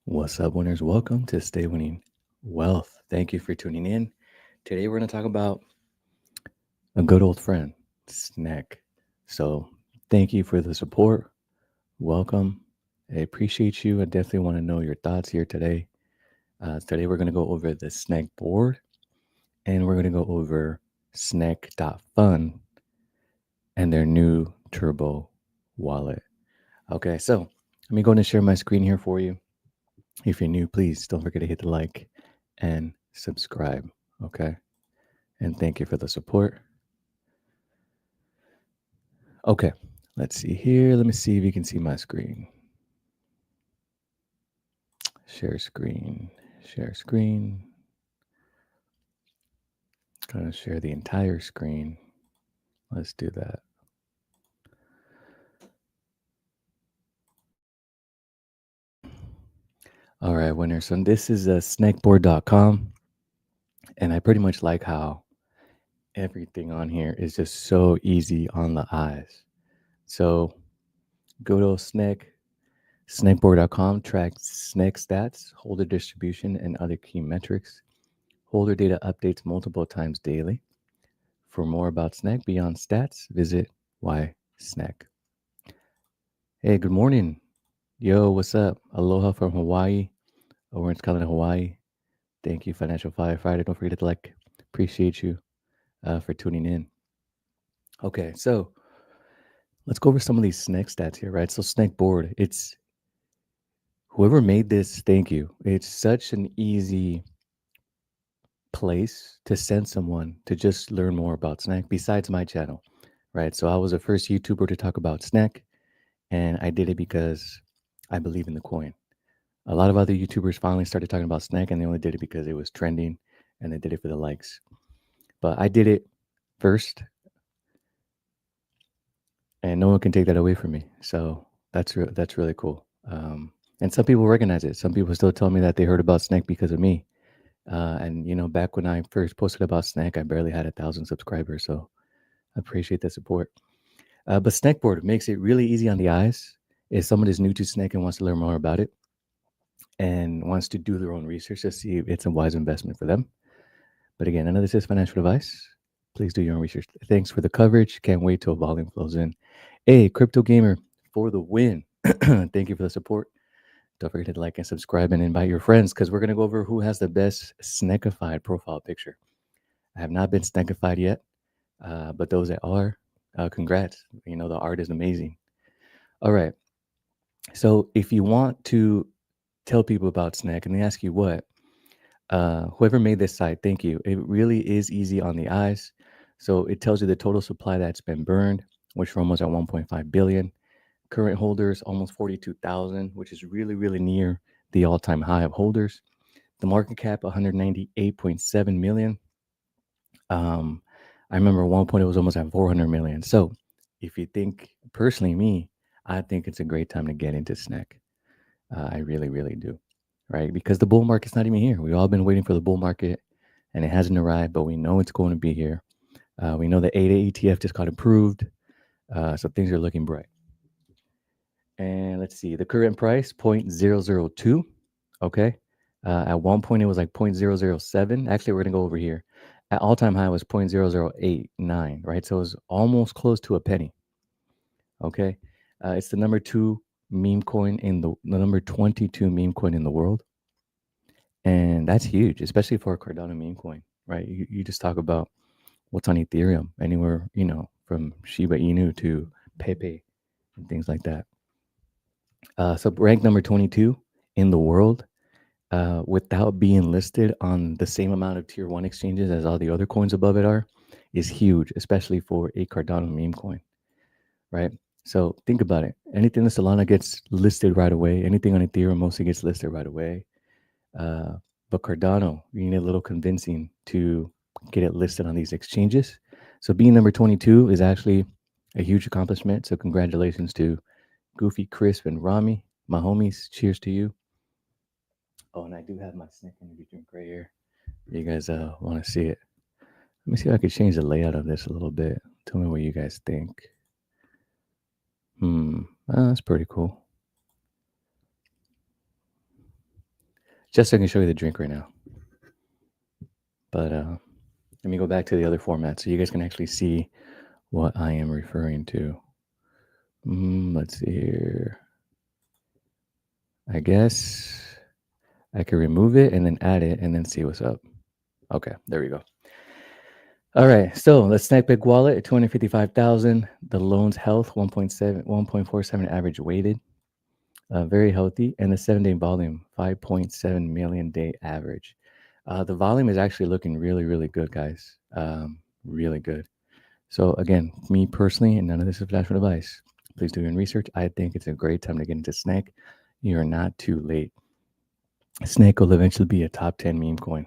What's up, winners? Welcome to Stay Winning Wealth. Thank you for tuning in. Today, we're going to talk about a good old friend, SNEK. So, thank you for the support. Welcome. I appreciate you. I definitely want to know your thoughts here today. Today, we're going to go over the SNEK board and we're going to go over SNEK.fun and their new turbo wallet. Okay, so let me go ahead and share my screen here for you. If you're new, please don't forget to hit the like and subscribe. Okay. And thank you for the support. Okay. Let's see here. Let me see if you can see my screen. Share screen. Share screen. Gonna share the entire screen. Let's do that. All right, winners. So this is snakeboard.com. And I pretty much like how everything on here is just so easy on the eyes. So go to snakeboard.com, tracks SNEK stats, holder distribution, and other key metrics. Holder data updates multiple times daily. For more about SNEK beyond stats, visit Why SNEK. Hey, good morning. Yo, what's up? Aloha from Hawaii, Orange Island, Hawaii. Thank you, Financial Firefighter. Don't forget to like. Appreciate you for tuning in. Okay, so let's go over some of these SNEK stats here, right? So SNEK board, it's whoever made this, thank you. It's such an easy place to send someone to just learn more about SNEK besides my channel, right? So I was the first YouTuber to talk about SNEK, and I did it because I believe in the coin. A lot of other YouTubers finally started talking about SNEK, and they only did it because it was trending, and they did it for the likes. But I did it first, and no one can take that away from me. So that's really cool. And some people recognize it. Some people still tell me that they heard about SNEK because of me. And back when I first posted about SNEK, I barely had 1,000 subscribers. So I appreciate the support. But SNEKboard makes it really easy on the eyes. If someone is new to SNEK and wants to learn more about it and wants to do their own research to see if it's a wise investment for them. But again, none of this is financial advice. Please do your own research. Thanks for the coverage. Can't wait till volume flows in. Hey, Crypto Gamer for the win. Thank you for the support. Don't forget to like and subscribe and invite your friends because we're going to go over who has the best SNEKified profile picture. I have not been SNEKified yet, but those that are, congrats. The art is amazing. All right. So if you want to tell people about SNEK and they ask you what, whoever made this site, thank you. It really is easy on the eyes. So it tells you the total supply that's been burned, which we're almost at 1.5 billion. Current holders, almost 42,000, which is really, really near the all-time high of holders. The market cap, 198.7 million. I remember at one point it was almost at 400 million. So if you think, personally, me, I think it's a great time to get into SNEK. I really, really do, right? Because the bull market's not even here. We've all been waiting for the bull market and it hasn't arrived, but we know it's going to be here. We know the ADA ETF just got approved. So things are looking bright. And let's see, the current price, 0.002. Okay. At one point, it was like 0.007. Actually, we're going to go over here. At all-time high was 0.0089, right? So it was almost close to a penny. Okay. It's the number 2 meme coin in the number 22 meme coin in the world. And that's huge, especially for a Cardano meme coin, right? You just talk about what's on Ethereum, anywhere, from Shiba Inu to Pepe and things like that. So ranked number 22 in the world, without being listed on the same amount of tier 1 exchanges as all the other coins above it are, is huge, especially for a Cardano meme coin, right? So think about it. Anything that Solana gets listed right away, anything on Ethereum mostly gets listed right away. But Cardano, you need a little convincing to get it listed on these exchanges. So being number 22 is actually a huge accomplishment. So congratulations to Goofy, Crisp, and Rami, my homies. Cheers to you. Oh, and I do have my SNEK energy drink right here. You guys want to see it? Let me see if I could change the layout of this a little bit. Tell me what you guys think. That's pretty cool. just so I can show you the drink right now. But let me go back to the other format so you guys can actually see what I am referring to. Let's see here. I guess I could remove it and then add it and then see what's up. Okay, there we go. All right, so the Snack Big Wallet at 255,000. The loans health 1.47 average weighted, very healthy, and the 7-day volume 5.7 million day average. The volume is actually looking really, really good, guys. Really good. So again, me personally, and none of this is financial advice. Please do your own research. I think it's a great time to get into SNEK. You're not too late. SNEK will eventually be a top 10 meme coin.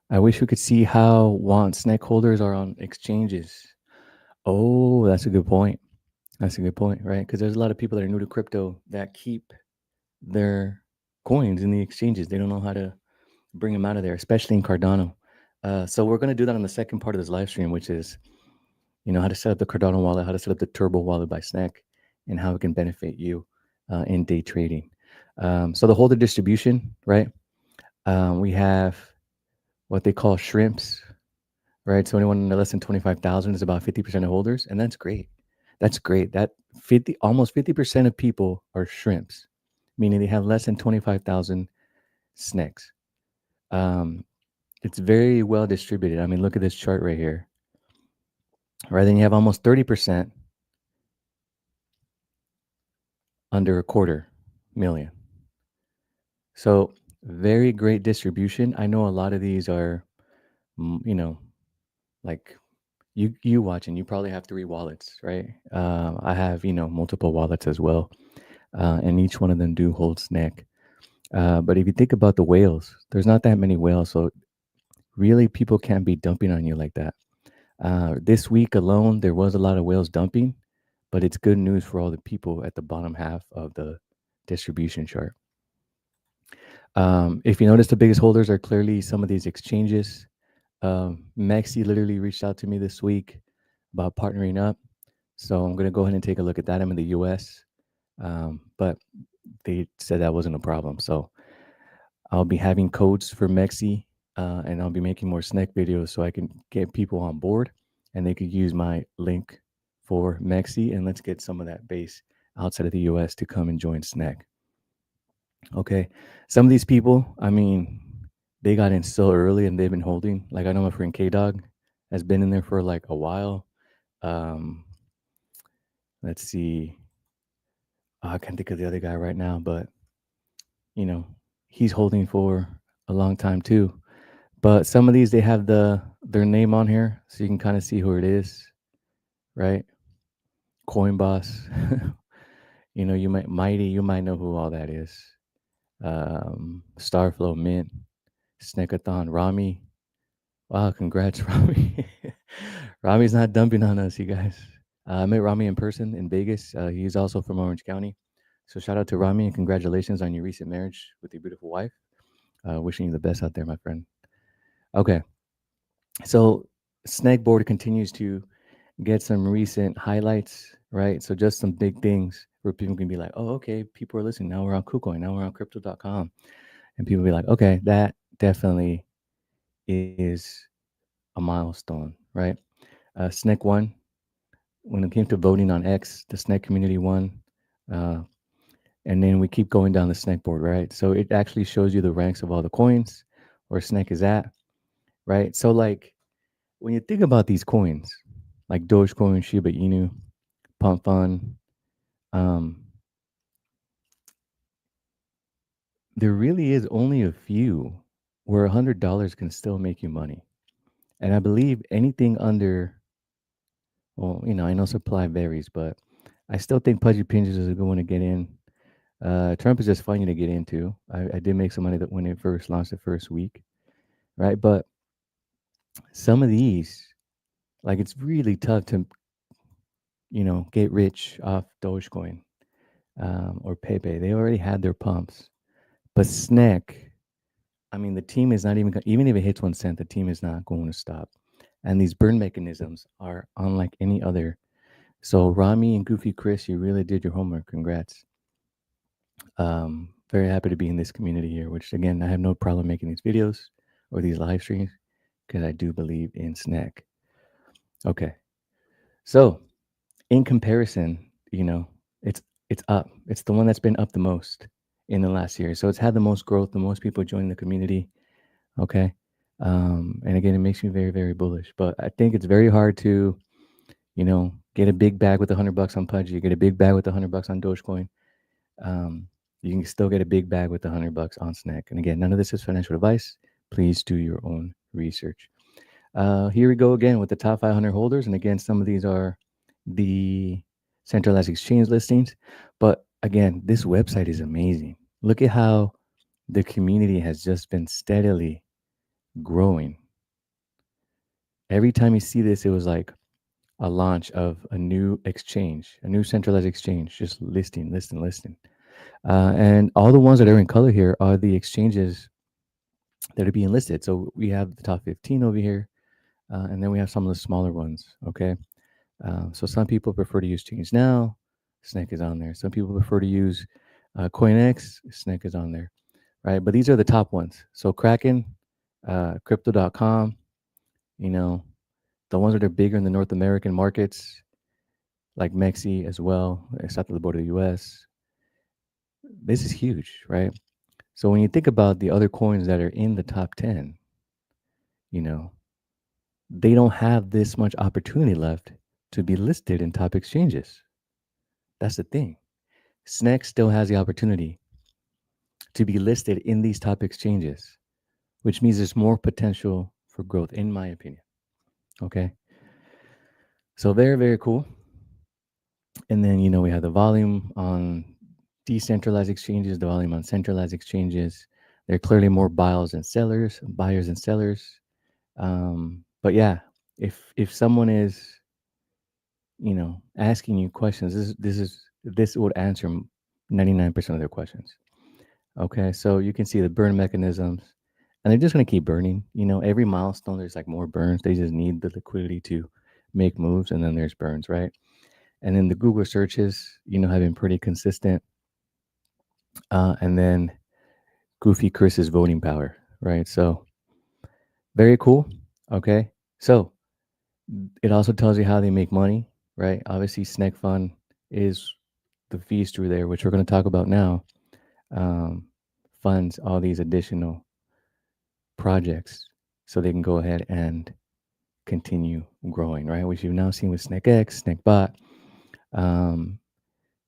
I wish we could see how want SNEK holders are on exchanges. Oh, that's a good point. That's a good point, right? Because there's a lot of people that are new to crypto that keep their coins in the exchanges. They don't know how to bring them out of there, especially in Cardano. So we're going to do that on the second part of this live stream, which is, how to set up the Cardano wallet, how to set up the Turbo wallet by SNEK, and how it can benefit you in day trading. So the holder distribution, right? We have what they call shrimps, right? So anyone less than 25,000 is about 50% of holders, and that's great. That's great. That almost 50% of people are shrimps, meaning they have less than 25,000 SNEKs. It's very well distributed. I mean, look at this chart right here. Right, then you have almost 30% under a quarter million. So very great distribution. I know a lot of these are, like you watching, you probably have 3 wallets, right? I have, multiple wallets as well. And each one of them do hold SNEK. But if you think about the whales, there's not that many whales. So really people can't be dumping on you like that. This week alone, there was a lot of whales dumping, but it's good news for all the people at the bottom half of the distribution chart. If you notice, the biggest holders are clearly some of these exchanges. Mexi literally reached out to me this week about partnering up. So I'm going to go ahead and take a look at that. I'm in the US, but they said that wasn't a problem. So I'll be having codes for Mexi, and I'll be making more SNEK videos so I can get people on board and they could use my link for Mexi, and let's get some of that base outside of the US to come and join SNEK. Okay. Some of these people, I mean, they got in so early and they've been holding. Like I know my friend K Dog has been in there for like a while. Let's see. I can't think of the other guy right now, but he's holding for a long time too. But some of these they have their name on here, so you can kind of see who it is, right? Coin Boss. You might know who all that is. Starflow Mint, Snekathon, Rami. Wow, congrats, Rami. Rami's not dumping on us, you guys. I met Rami in person in Vegas. He's also from Orange County. So shout out to Rami and congratulations on your recent marriage with your beautiful wife. Wishing you the best out there, my friend. Okay. So SNEK board continues to get some recent highlights, right? So just some big things where people can be like, oh, okay, people are listening. Now we're on KuCoin. Now we're on crypto.com. And people be like, okay, that definitely is a milestone, right? SNEK won. When it came to voting on X, the SNEK community won. And then we keep going down the SNEK board, right? So it actually shows you the ranks of all the coins where SNEK is at, right? So like when you think about these coins, like Dogecoin, Shiba Inu, Pump Fund, there really is only a few where $100 can still make you money. And I believe anything under, well, I know supply varies, but I still think Pudgy Pinches is a good one to get in. Trump is just funny to get into. I did make some money that when it first launched the first week, right? But some of these, like it's really tough to, get rich off Dogecoin or Pepe. They already had their pumps. But SNEK, I mean, the team is not even if it hits 1 cent, the team is not going to stop. And these burn mechanisms are unlike any other. So Rami and Goofy Chris, you really did your homework. Congrats. Very happy to be in this community here, which again, I have no problem making these videos or these live streams because I do believe in SNEK. Okay. So in comparison, it's it's up. It's the one that's been up the most in the last year. So it's had the most growth, the most people joining the community. Okay. And again, it makes me very, very bullish. But I think it's very hard to, get a big bag with $100 on Pudgy, get a big bag with $100 on Dogecoin. Um, you can still get a big bag with $100 on SNEK. And again, none of this is financial advice. Please do your own research. Here we go again with the top 500 holders. And again, some of these are the centralized exchange listings. But again, this website is amazing. Look at how the community has just been steadily growing. Every time you see this, it was like a launch of a new exchange, a new centralized exchange, just listing. And all the ones that are in color here are the exchanges that are being listed. So we have the top 15 over here, and then we have some of the smaller ones. Okay. So some people prefer to use Change Now. SNEK is on there. Some people prefer to use CoinX. SNEK is on there, right? But these are the top ones. So Kraken, Crypto.com, the ones that are bigger in the North American markets, like Mexi as well, south of the border of the U.S. This is huge, right? So when you think about the other coins that are in the top 10, you know, they don't have this much opportunity left to be listed in top exchanges. That's the thing. SNEK still has the opportunity to be listed in these top exchanges, which means there's more potential for growth, in my opinion. Okay. So very, very cool. And then, we have the volume on decentralized exchanges, the volume on centralized exchanges. There are clearly more buyers and sellers. But yeah, if someone is, asking you questions, this would answer 99% of their questions. Okay, so you can see the burn mechanisms, and they're just going to keep burning. Every milestone, there's like more burns. They just need the liquidity to make moves, and then there's burns, right? And then the Google searches, have been pretty consistent. And then Goofy Chris's voting power, right? So very cool. Okay, so it also tells you how they make money, right? Obviously, SNEK Fun is the fees through there, which we're going to talk about now. Funds all these additional projects so they can go ahead and continue growing, right? Which you've now seen with SNEKX, SNEKBot.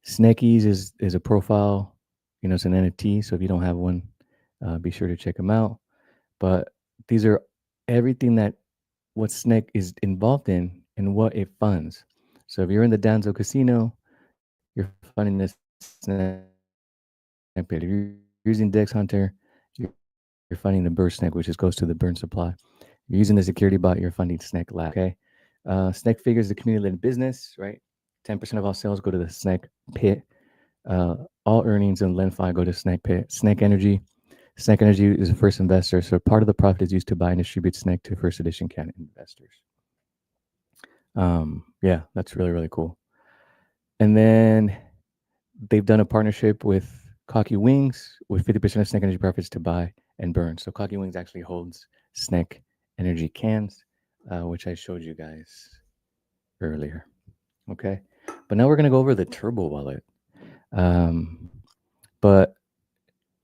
Snekies is a profile, it's an NFT. So if you don't have one, be sure to check them out. But these are everything that what SNEK is involved in and what it funds. So if you're in the Danzo Casino, you're funding this SNEK pit. If you're using Dex Hunter, you're funding the burn SNEK, which just goes to the burn supply. If you're using the security bot, you're funding SNEK Lab. Okay. SNEK Figures, the community-led business, right? 10% of all sales go to the SNEK pit. All earnings and LenFi go to SNEK pit. SNEK Energy. SNEK Energy is a first investor, so part of the profit is used to buy and distribute SNEK to first edition Canon investors. Yeah, that's really, really cool. And then they've done a partnership with Cocky Wings with 50% of SNEK Energy profits to buy and burn. So Cocky Wings actually holds SNEK Energy cans, which I showed you guys earlier. Okay. But now we're going to go over the Turbo wallet. But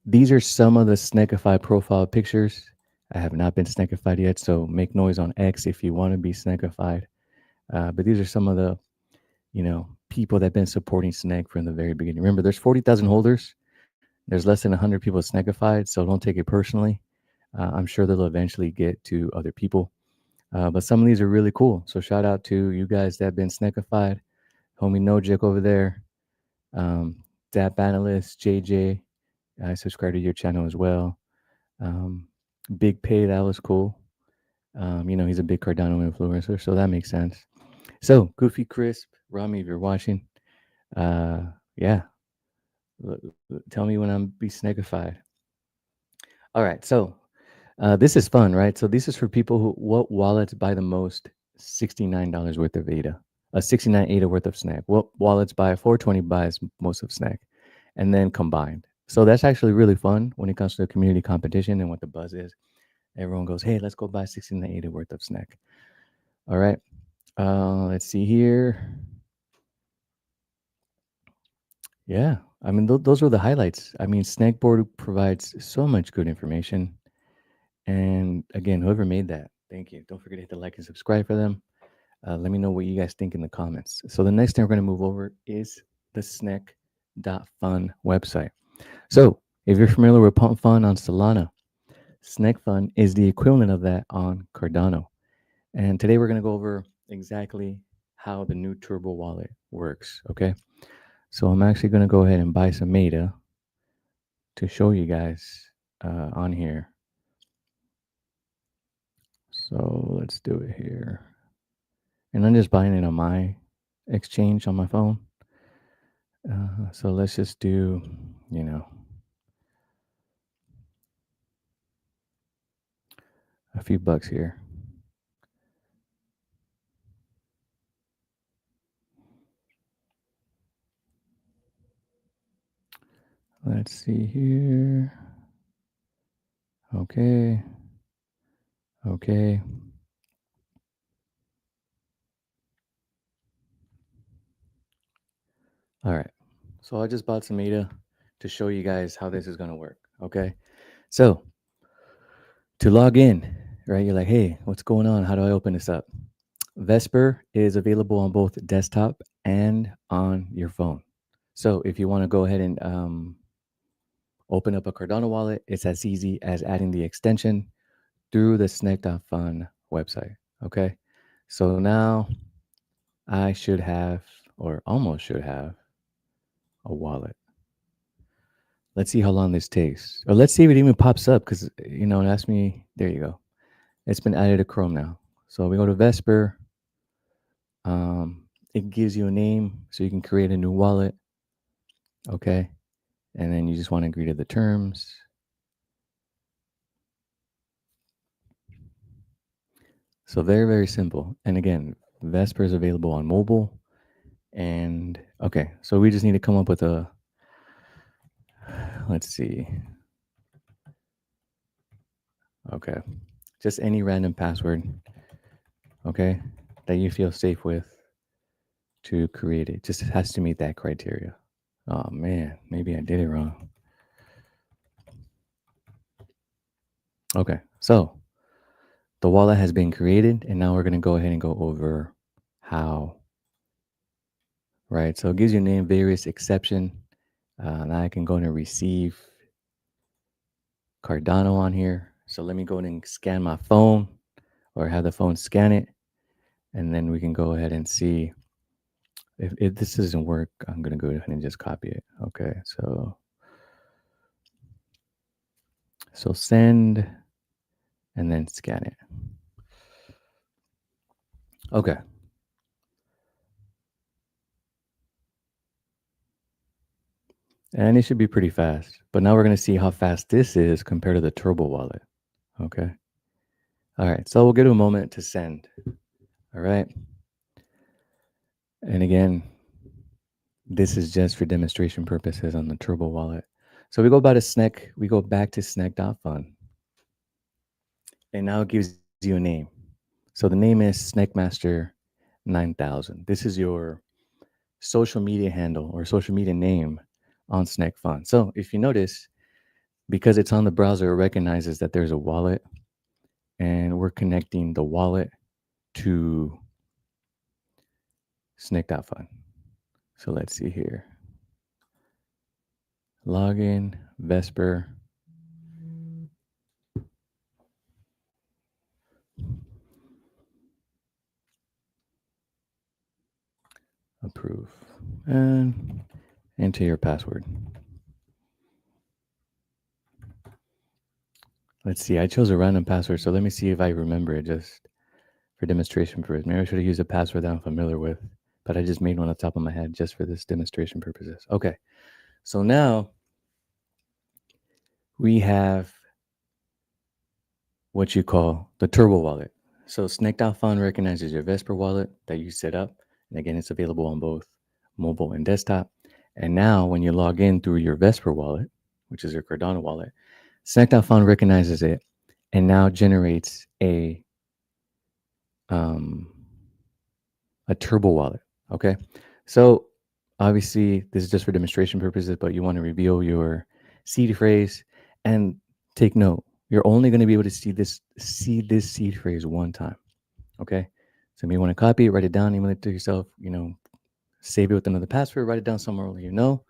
these are some of the Snekify profile pictures. I have not been Snekified yet, so make noise on X if you want to be Snekified. But these are some of the, people that have been supporting SNEK from the very beginning. Remember, there's 40,000 holders. There's less than 100 people Snekified, so don't take it personally. I'm sure they'll eventually get to other people. But some of these are really cool. So shout out to you guys that have been Snekified. Homie Nojik over there. Dap Analyst, JJ. I subscribe to your channel as well. Big Pay, that was cool. He's a big Cardano influencer, so that makes sense. So Goofy Crisp, Rami, if you're watching, yeah, tell me when I'm be Snekified. All right, so this is fun, right? So this is for people what wallets buy the most $69 worth of ADA, 69 ADA worth of SNEK. What wallets buy 420 buys most of SNEK, and then combined. So that's actually really fun when it comes to community competition and what the buzz is. Everyone goes, hey, let's go buy 1680 worth of SNEK. All right. Let's see here. Yeah. I mean, those were the highlights. I mean, SNEK board provides so much good information. And again, whoever made that, thank you. Don't forget to hit the like and subscribe for them. Let me know what you guys think in the comments. So the next thing we're going to move over is the SNEK.fun website. So if you're familiar with Pump Fun on Solana, SNEK Fun is the equivalent of that on Cardano. And today we're going to go over exactly how the new Turbo wallet works. Okay. So I'm actually going to go ahead and buy some Meta to show you guys on here. So let's do it here. And I'm just buying it on my exchange on my phone. So let's just do, you know, a few bucks here. Let's see here. Okay. Okay. All right. So I just bought some Meta to show you guys how this is going to work. Okay. So to log in, right, you're like, hey, what's going on? How do I open this up? Vesper is available on both desktop and on your phone. So if you want to go ahead and open up a Cardano wallet, it's as easy as adding the extension through the SNEK.fun website. Okay. So now I should have, or almost should have, a wallet. Let's see how long this takes. Or let's see if it even pops up because, it asked me. There you go. It's been added to Chrome now. So we go to Vesper. It gives you a name so you can create a new wallet. Okay. And then you just want to agree to the terms. So very, very simple. And again, Vesper is available on mobile. And okay, so we just need to come up with let's see. Okay. Just any random password, okay, that you feel safe with to create it. Just has to meet that criteria. Oh man, maybe I did it wrong. Okay, so the wallet has been created, and now we're going to go ahead and go over how. Right, so it gives you a name, various exception. Now I can go and receive Cardano on here. So let me go ahead and scan my phone or have the phone scan it. And then we can go ahead and see if this doesn't work. I'm going to go ahead and just copy it. Okay, so send and then scan it. Okay. And it should be pretty fast. But now we're going to see how fast this is compared to the Turbo wallet. Okay. All right. So we'll give it a moment to send. All right. And again, this is just for demonstration purposes on the Turbo wallet. So we go back to SNEK. We go back to SNEK.fun. And now it gives you a name. So the name is SNEKmaster 9000. This is your social media handle or social media name on SNEK Fun. So if you notice, because it's on the browser, it recognizes that there's a wallet, and we're connecting the wallet to SNEK.fun. So let's see here. Login, Vesper. Approve. And enter your password. Let's see. I chose a random password, so let me see if I remember it just for demonstration purposes. Maybe I should have used a password that I'm familiar with, but I just made one on the top of my head just for this demonstration purposes. Okay. So now we have what you call the Turbo wallet. So SNEK.fun recognizes your Vesper wallet that you set up. And again, it's available on both mobile and desktop. And now when you log in through your Vesper wallet, which is your Cardano wallet, SNEK Fund recognizes it and now generates um, a turbo wallet. Okay. So obviously this is just for demonstration purposes, but you want to reveal your seed phrase and take note. You're only going to be able to see this seed phrase one time. Okay. So you may want to copy it, write it down, email it to yourself, save it with another password, write it down somewhere where you know.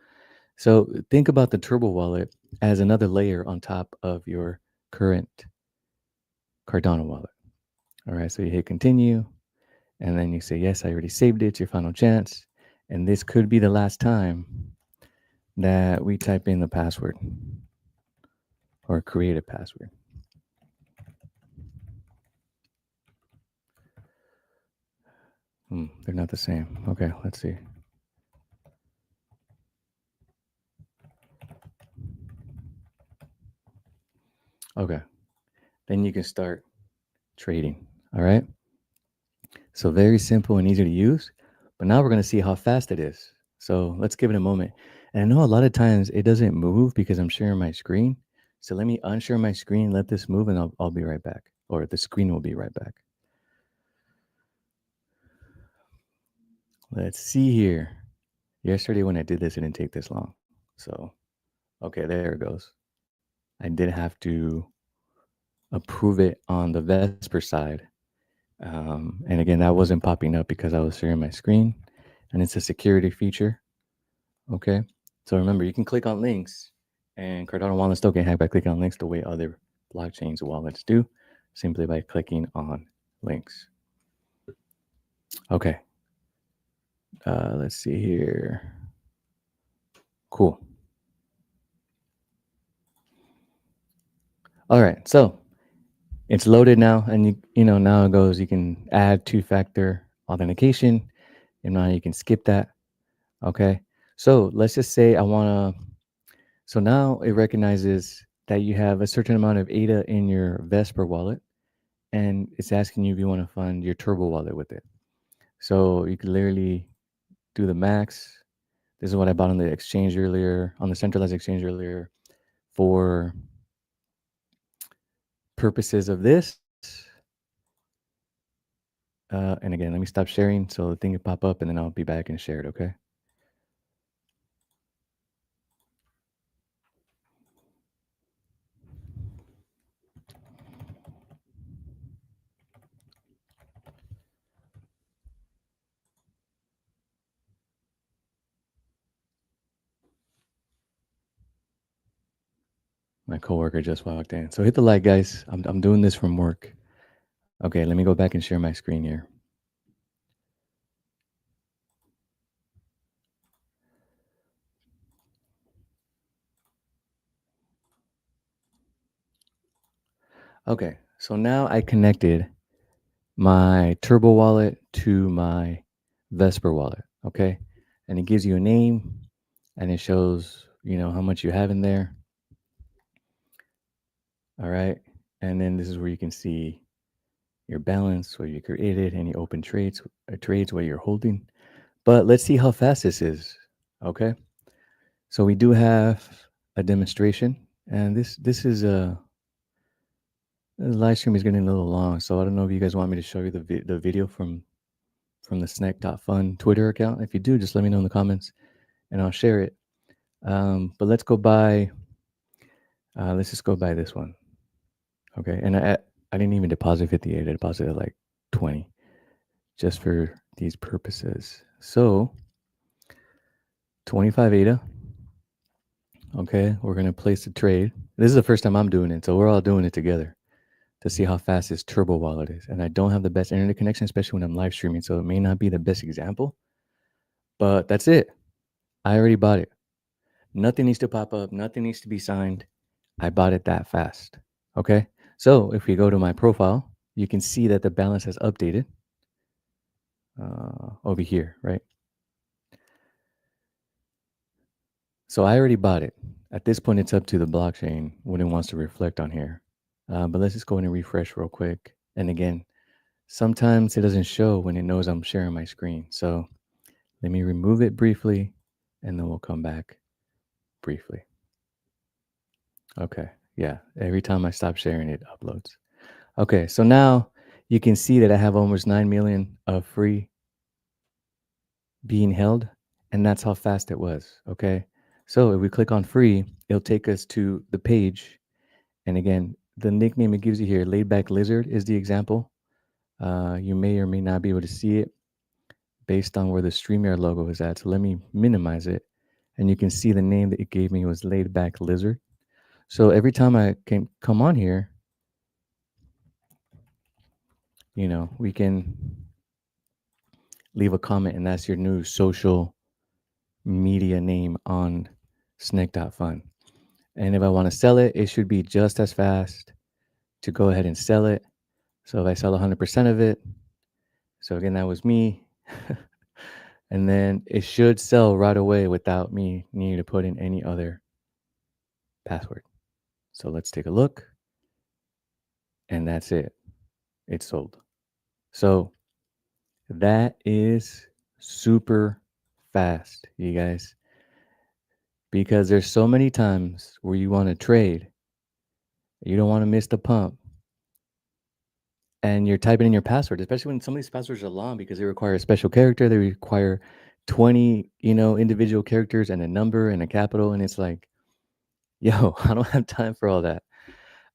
So think about the turbo wallet as another layer on top of your current Cardano wallet. All right. So you hit continue. And then you say, yes, I already saved it. It's your final chance. And this could be the last time that we type in the password or create a password. They're not the same. Okay, let's see. Okay, then you can start trading. All right. So very simple and easy to use. But now we're going to see how fast it is. So let's give it a moment. And I know a lot of times it doesn't move because I'm sharing my screen. So let me unshare my screen, let this move, and I'll be right back. Or the screen will be right back. Let's see here. Yesterday when I did this, it didn't take this long. So, okay, there it goes. I did have to approve it on the Vesper side. And again, that wasn't popping up because I was sharing my screen, and it's a security feature. Okay. So remember, you can click on links, and Cardano wallets don't get hacked by clicking on links the way other blockchains wallets do, simply by clicking on links. Okay. Let's see here. Cool. All right. So it's loaded now, and now it goes. You can add two-factor authentication, and now you can skip that. Okay. So let's just say I want to. So now it recognizes that you have a certain amount of ADA in your Vesper wallet, and it's asking you if you want to fund your Turbo wallet with it. So you can literally do the max. This is what I bought on the exchange earlier, on the centralized exchange earlier, for purposes of this. And again, let me stop sharing so the thing can pop up, and then I'll be back and share it. Okay. My coworker just walked in. So hit the like, guys. I'm doing this from work. Okay, let me go back and share my screen here. Okay, so now I connected my Turbo wallet to my Vesper wallet. Okay, and it gives you a name, and it shows how much you have in there. All right, and then this is where you can see your balance, where you created any open trades, where you're holding. But let's see how fast this is. Okay, so we do have a demonstration, and this is a the live stream is getting a little long, so I don't know if you guys want me to show you the video from the SNEK.fun Twitter account. If you do, just let me know in the comments, and I'll share it. But let's go by. Let's just go by this one. Okay, and I didn't even deposit 58. I deposited like 20, just for these purposes. So 25 ADA. Okay, we're gonna place the trade. This is the first time I'm doing it, so we're all doing it together to see how fast this Turbo wallet is. And I don't have the best internet connection, especially when I'm live streaming, so it may not be the best example. But that's it. I already bought it. Nothing needs to pop up. Nothing needs to be signed. I bought it that fast. Okay. So if we go to my profile, you can see that the balance has updated over here, right? So I already bought it. At this point, it's up to the blockchain when it wants to reflect on here. But let's just go in and refresh real quick. And again, sometimes it doesn't show when it knows I'm sharing my screen. So let me remove it briefly, and then we'll come back briefly. Okay, yeah, every time I stop sharing, it uploads. Okay, so now you can see that I have almost 9 million of free being held, and that's how fast it was. Okay, so if we click on free, it'll take us to the page. And again, the nickname it gives you here, laid back lizard, is the example. You may or may not be able to see it based on where the StreamYard logo is at. So let me minimize it. And you can see the name that it gave me was laid back lizard. So every time I can come on here, we can leave a comment, and that's your new social media name on SNEK Fun. And if I want to sell it, it should be just as fast to go ahead and sell it. So if I sell 100% of it, so again, that was me. And then it should sell right away without me needing to put in any other password. So let's take a look. And that's it. It's sold. So that is super fast, you guys, because there's so many times where you want to trade, you don't want to miss the pump, and you're typing in your password, especially when some of these passwords are long because they require a special character. They require 20, individual characters and a number and a capital. And it's like, yo, I don't have time for all that.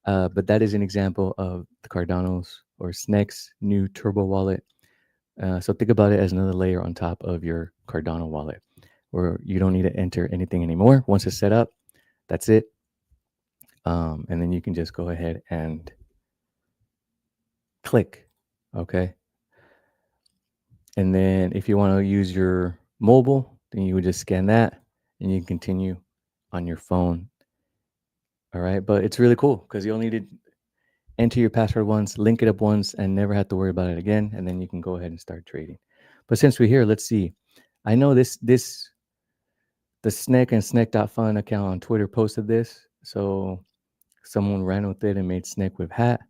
But that is an example of the Cardano's or SNEK's new turbo wallet. So think about it as another layer on top of your Cardano wallet, where you don't need to enter anything anymore. Once it's set up, that's it. And then you can just go ahead and click. Okay. And then if you want to use your mobile, then you would just scan that and you can continue on your phone. All right. But it's really cool because you only need to enter your password once, link it up once, and never have to worry about it again. And then you can go ahead and start trading. But since we're here, let's see. I know the SNEK and SNEK.fun account on Twitter posted this. So someone ran with it and made SNEK with hat.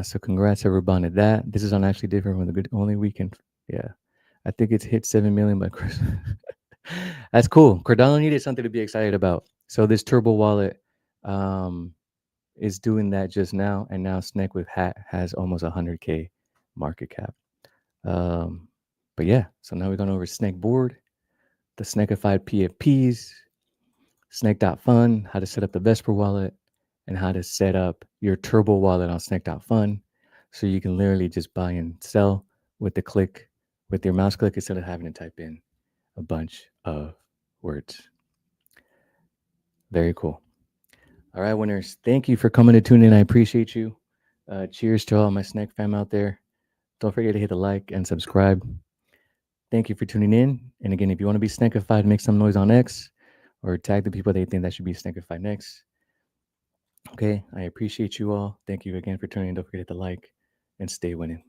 So congrats everybody that. This is on actually different from the good only weekend. Yeah. I think it's hit 7 million by Christmas. That's cool. Cardano needed something to be excited about. So this turbo wallet is doing that just now. And now SNEK with hat has almost 100K market cap. But yeah, so now we're going over SNEK board, the SNEKified PFPs, SNEK.fun, how to set up the Vesper wallet, and how to set up your turbo wallet on SNEK.fun. So you can literally just buy and sell with your mouse click instead of having to type in a bunch of words. Very cool. All right, winners. Thank you for coming to tune in. I appreciate you. Cheers to all my SNEK fam out there. Don't forget to hit the like and subscribe. Thank you for tuning in. And again, if you want to be SNEKified, make some noise on X or tag the people that think that should be SNEKified next. Okay, I appreciate you all. Thank you again for tuning in. Don't forget to hit the like and stay winning.